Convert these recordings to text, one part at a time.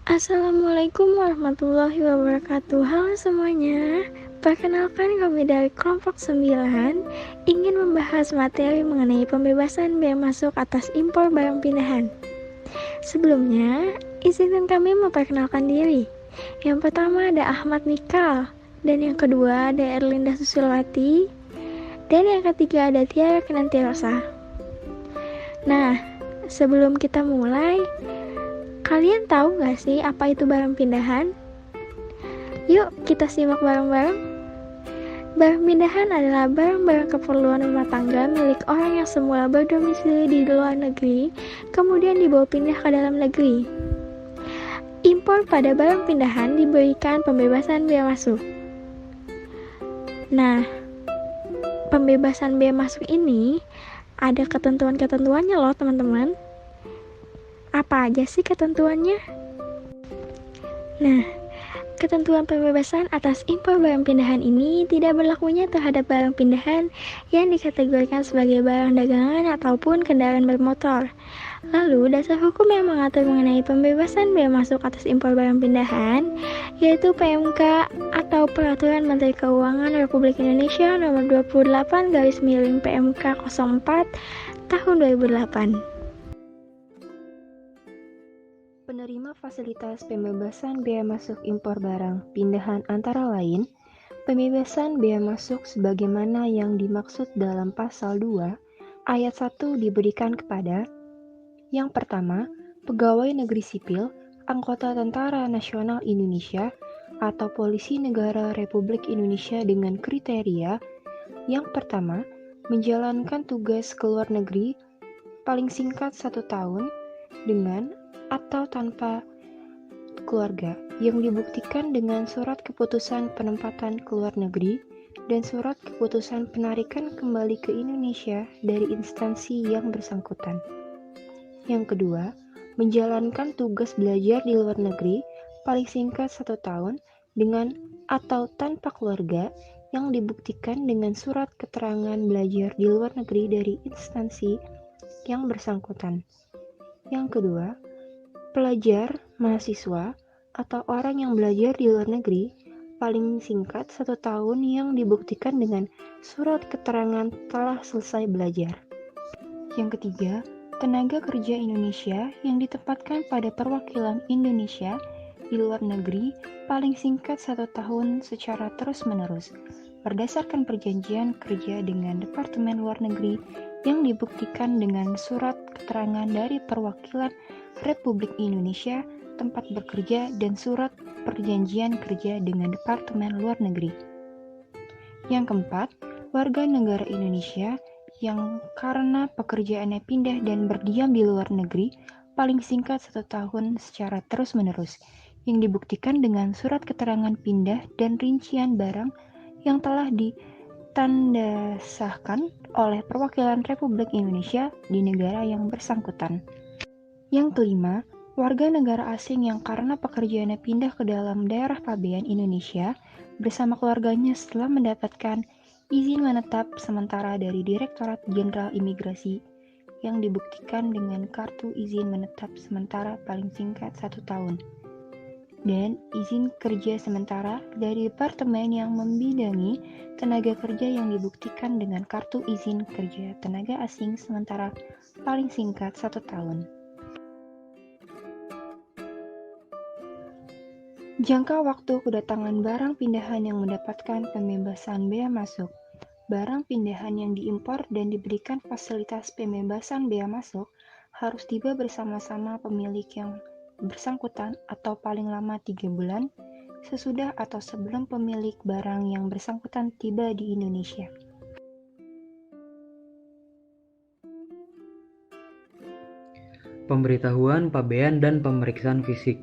Assalamualaikum warahmatullahi wabarakatuh. Halo semuanya. Perkenalkan, kami dari kelompok 9 ingin membahas materi mengenai pembebasan bea masuk atas impor barang pindahan. Sebelumnya, izinkan kami memperkenalkan diri. Yang pertama ada Ahmad Mikal, dan yang kedua ada Erlinda Susilwati, dan yang ketiga ada Tiara Kinantirosa. Nah, sebelum kita mulai, kalian tahu gak sih apa itu barang pindahan? Yuk kita simak bareng-bareng. Barang pindahan adalah barang-barang keperluan rumah tangga milik orang yang semula berdomisili di luar negeri, kemudian dibawa pindah ke dalam negeri. Impor pada barang pindahan diberikan pembebasan bea masuk. Nah, pembebasan bea masuk ini ada ketentuan-ketentuannya loh teman-teman. Apa aja sih ketentuannya? Nah, ketentuan pembebasan atas impor barang pindahan ini tidak berlakunya terhadap barang pindahan yang dikategorikan sebagai barang dagangan ataupun kendaraan bermotor. Lalu, dasar hukum yang mengatur mengenai pembebasan bea masuk atas impor barang pindahan yaitu PMK atau Peraturan Menteri Keuangan Republik Indonesia Nomor 28/PMK 04 Tahun 2008. Penerima fasilitas pembebasan bea masuk impor barang pindahan antara lain, pembebasan bea masuk sebagaimana yang dimaksud dalam pasal 2 ayat 1 diberikan kepada: yang pertama, pegawai negeri sipil, anggota Tentara Nasional Indonesia, atau Polisi Negara Republik Indonesia dengan kriteria: yang pertama, menjalankan tugas ke luar negeri paling singkat 1 tahun dengan atau tanpa keluarga, yang dibuktikan dengan surat keputusan penempatan ke luar negeri dan surat keputusan penarikan kembali ke Indonesia dari instansi yang bersangkutan. Yang kedua, menjalankan tugas belajar di luar negeri paling singkat 1 tahun dengan atau tanpa keluarga, yang dibuktikan dengan surat keterangan belajar di luar negeri dari instansi yang bersangkutan. Yang kedua, pelajar, mahasiswa, atau orang yang belajar di luar negeri paling singkat 1 tahun yang dibuktikan dengan surat keterangan telah selesai belajar. Yang ketiga, tenaga kerja Indonesia yang ditempatkan pada perwakilan Indonesia di luar negeri paling singkat 1 tahun secara terus-menerus berdasarkan perjanjian kerja dengan Departemen Luar Negeri yang dibuktikan dengan surat keterangan dari perwakilan Republik Indonesia tempat bekerja dan surat perjanjian kerja dengan Departemen Luar Negeri. Yang keempat, warga negara Indonesia yang karena pekerjaannya pindah dan berdiam di luar negeri paling singkat 1 tahun secara terus-menerus, yang dibuktikan dengan surat keterangan pindah dan rincian barang yang telah ditanda sahkan oleh perwakilan Republik Indonesia di negara yang bersangkutan. Yang kelima, warga negara asing yang karena pekerjaannya pindah ke dalam daerah pabean Indonesia bersama keluarganya setelah mendapatkan izin menetap sementara dari Direktorat Jenderal Imigrasi yang dibuktikan dengan kartu izin menetap sementara paling singkat 1 tahun dan izin kerja sementara dari departemen yang membidangi tenaga kerja yang dibuktikan dengan kartu izin kerja tenaga asing sementara paling singkat 1 tahun. Jangka waktu kedatangan barang pindahan yang mendapatkan pembebasan bea masuk. Barang pindahan yang diimpor dan diberikan fasilitas pembebasan bea masuk harus tiba bersama-sama pemilik yang bersangkutan atau paling lama 3 bulan sesudah atau sebelum pemilik barang yang bersangkutan tiba di Indonesia. Pemberitahuan pabean dan pemeriksaan fisik.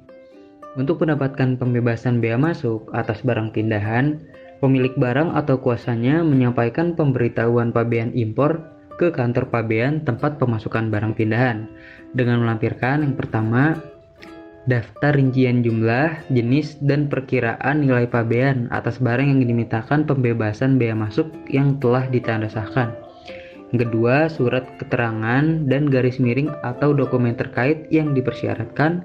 Untuk mendapatkan pembebasan bea masuk atas barang pindahan, pemilik barang atau kuasanya menyampaikan pemberitahuan pabean impor ke kantor pabean tempat pemasukan barang pindahan dengan melampirkan yang pertama, daftar rincian jumlah, jenis, dan perkiraan nilai pabean atas barang yang dimintakan pembebasan bea masuk yang telah ditandasahkan. Yang kedua, surat keterangan dan garis miring atau dokumen terkait yang dipersyaratkan.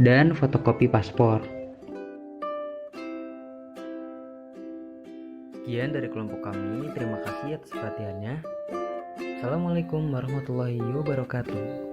dan fotokopi paspor. Sekian dari kelompok kami, terima kasih atas perhatiannya. Assalamualaikum warahmatullahi wabarakatuh.